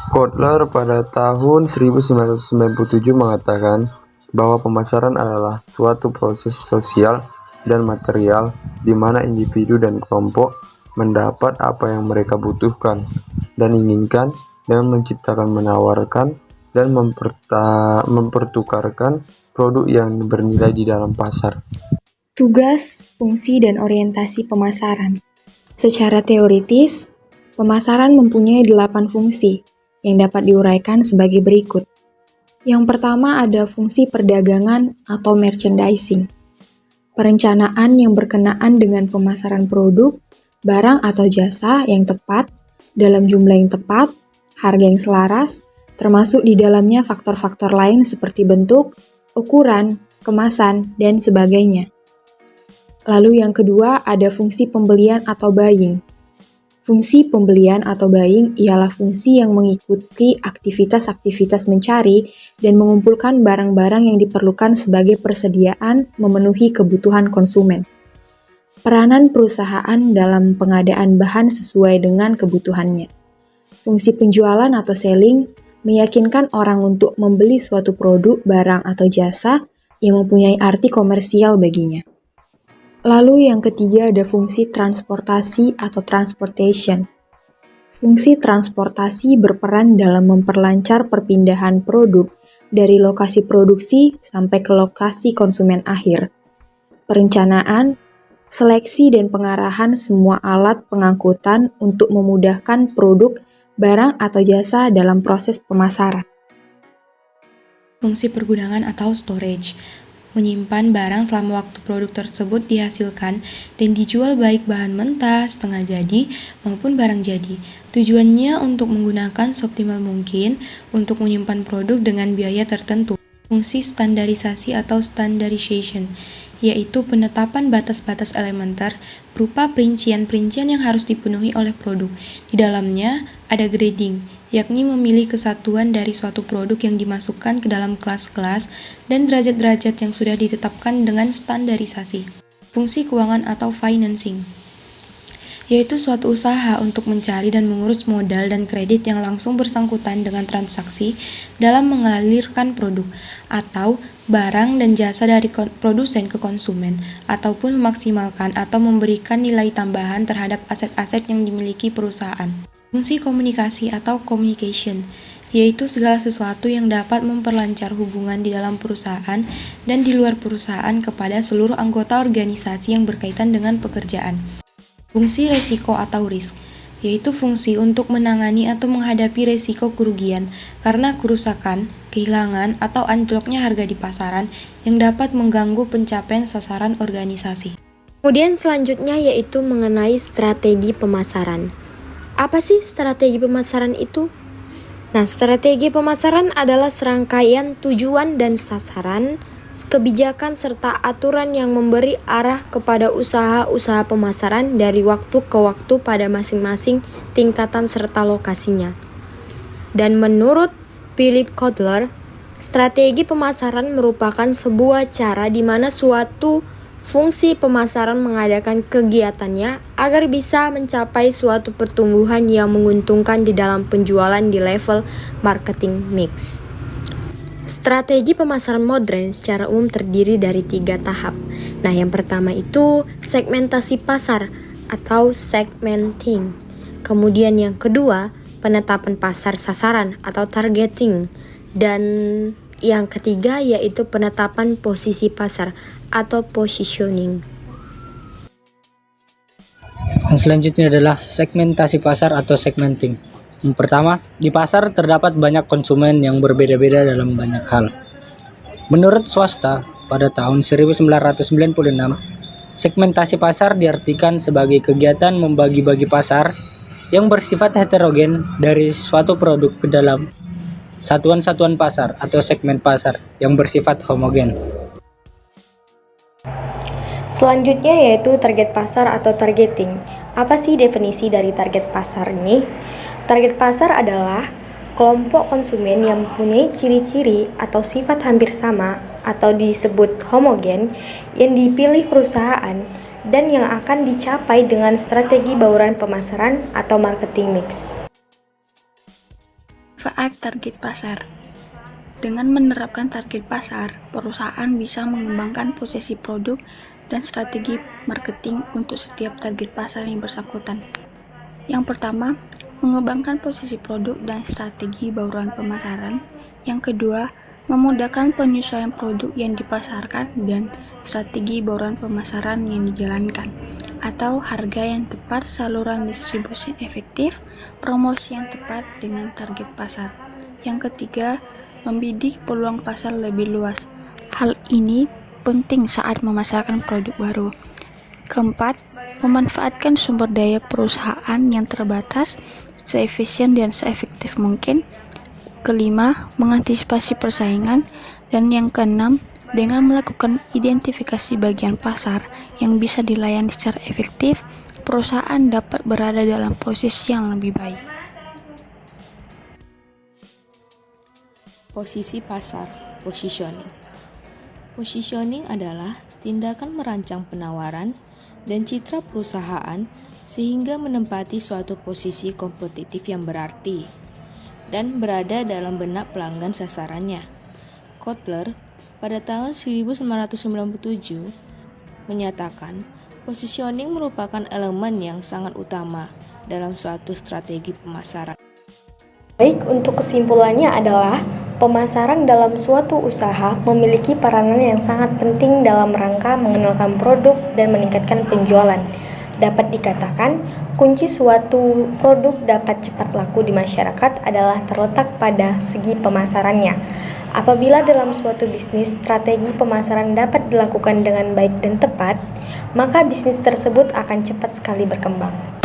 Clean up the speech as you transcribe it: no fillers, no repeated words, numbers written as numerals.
Kotler pada tahun 1997 mengatakan bahwa pemasaran adalah suatu proses sosial dan material di mana individu dan kelompok mendapat apa yang mereka butuhkan dan inginkan dengan menciptakan, menawarkan, dan mempertukarkan produk yang bernilai di dalam pasar. Tugas, fungsi, dan orientasi pemasaran. Secara teoritis, pemasaran mempunyai 8 fungsi yang dapat diuraikan sebagai berikut. Yang pertama ada fungsi perdagangan atau merchandising. Perencanaan yang berkenaan dengan pemasaran produk, barang atau jasa yang tepat, dalam jumlah yang tepat, harga yang selaras, termasuk di dalamnya faktor-faktor lain seperti bentuk, ukuran, kemasan, dan sebagainya. Lalu yang kedua ada fungsi pembelian atau buying. Fungsi pembelian atau buying ialah fungsi yang mengikuti aktivitas-aktivitas mencari dan mengumpulkan barang-barang yang diperlukan sebagai persediaan memenuhi kebutuhan konsumen. Peranan perusahaan dalam pengadaan bahan sesuai dengan kebutuhannya. Fungsi penjualan atau selling meyakinkan orang untuk membeli suatu produk, barang, atau jasa yang mempunyai arti komersial baginya. Lalu yang ketiga ada fungsi transportasi atau transportation. Fungsi transportasi berperan dalam memperlancar perpindahan produk dari lokasi produksi sampai ke lokasi konsumen akhir. Perencanaan, seleksi dan pengarahan semua alat pengangkutan untuk memudahkan produk, barang atau jasa dalam proses pemasaran. Fungsi pergudangan atau storage. Menyimpan barang selama waktu produk tersebut dihasilkan dan dijual baik bahan mentah, setengah jadi, maupun barang jadi. Tujuannya untuk menggunakan seoptimal mungkin untuk menyimpan produk dengan biaya tertentu. Fungsi standarisasi atau standardization, yaitu penetapan batas-batas elementer berupa perincian-perincian yang harus dipenuhi oleh produk. Di dalamnya ada grading, yakni memilih kesatuan dari suatu produk yang dimasukkan ke dalam kelas-kelas dan derajat-derajat yang sudah ditetapkan dengan standarisasi. Fungsi keuangan atau financing, yaitu suatu usaha untuk mencari dan mengurus modal dan kredit yang langsung bersangkutan dengan transaksi dalam mengalirkan produk atau barang dan jasa dari produsen ke konsumen, ataupun memaksimalkan atau memberikan nilai tambahan terhadap aset-aset yang dimiliki perusahaan. Fungsi komunikasi atau communication, yaitu segala sesuatu yang dapat memperlancar hubungan di dalam perusahaan dan di luar perusahaan kepada seluruh anggota organisasi yang berkaitan dengan pekerjaan. Fungsi resiko atau risk, yaitu fungsi untuk menangani atau menghadapi resiko kerugian karena kerusakan, kehilangan, atau anjloknya harga di pasaran yang dapat mengganggu pencapaian sasaran organisasi. Kemudian selanjutnya yaitu mengenai strategi pemasaran. Apa sih strategi pemasaran itu? Nah, strategi pemasaran adalah serangkaian tujuan dan sasaran, kebijakan serta aturan yang memberi arah kepada usaha-usaha pemasaran dari waktu ke waktu pada masing-masing tingkatan serta lokasinya. Dan menurut Philip Kotler, strategi pemasaran merupakan sebuah cara di mana suatu fungsi pemasaran mengadakan kegiatannya agar bisa mencapai suatu pertumbuhan yang menguntungkan di dalam penjualan di level marketing mix. Strategi pemasaran modern secara umum terdiri dari 3 tahap. Nah, yang pertama itu segmentasi pasar atau segmenting. Kemudian yang kedua, penetapan pasar sasaran atau targeting. Dan yang ketiga yaitu penetapan posisi pasar atau positioning. Yang selanjutnya adalah segmentasi pasar atau segmenting. Yang pertama, di pasar terdapat banyak konsumen yang berbeda-beda dalam banyak hal. Menurut swasta, pada tahun 1996, segmentasi pasar diartikan sebagai kegiatan membagi-bagi pasar yang bersifat heterogen dari suatu produk ke dalam satuan-satuan pasar atau segmen pasar yang bersifat homogen. Selanjutnya yaitu target pasar atau targeting. Apa sih definisi dari target pasar ini? Target pasar adalah kelompok konsumen yang mempunyai ciri-ciri atau sifat hampir sama atau disebut homogen yang dipilih perusahaan dan yang akan dicapai dengan strategi bauran pemasaran atau marketing mix. Manfaat target pasar. Dengan menerapkan target pasar, perusahaan bisa mengembangkan posisi produk dan strategi marketing untuk setiap target pasar yang bersangkutan. Yang pertama, mengembangkan posisi produk dan strategi bauran pemasaran. Yang kedua, memudahkan penyesuaian produk yang dipasarkan dan strategi bauran pemasaran yang dijalankan, atau harga yang tepat, saluran distribusi efektif, promosi yang tepat dengan target pasar. Yang ketiga, membidik peluang pasar lebih luas. Hal ini penting saat memasarkan produk baru. Keempat, memanfaatkan sumber daya perusahaan yang terbatas seefisien dan seefektif mungkin. Kelima, mengantisipasi persaingan. Dan yang keenam, dengan melakukan identifikasi bagian pasar yang bisa dilayani secara efektif, perusahaan dapat berada dalam posisi yang lebih baik. Posisi pasar, positioning. Positioning adalah tindakan merancang penawaran dan citra perusahaan sehingga menempati suatu posisi kompetitif yang berarti dan berada dalam benak pelanggan sasarannya. Kotler pada tahun 1997 menyatakan positioning merupakan elemen yang sangat utama dalam suatu strategi pemasaran. Baik, untuk kesimpulannya adalah pemasaran dalam suatu usaha memiliki peranan yang sangat penting dalam rangka mengenalkan produk dan meningkatkan penjualan. Dapat dikatakan, kunci suatu produk dapat cepat laku di masyarakat adalah terletak pada segi pemasarannya. Apabila dalam suatu bisnis strategi pemasaran dapat dilakukan dengan baik dan tepat, maka bisnis tersebut akan cepat sekali berkembang.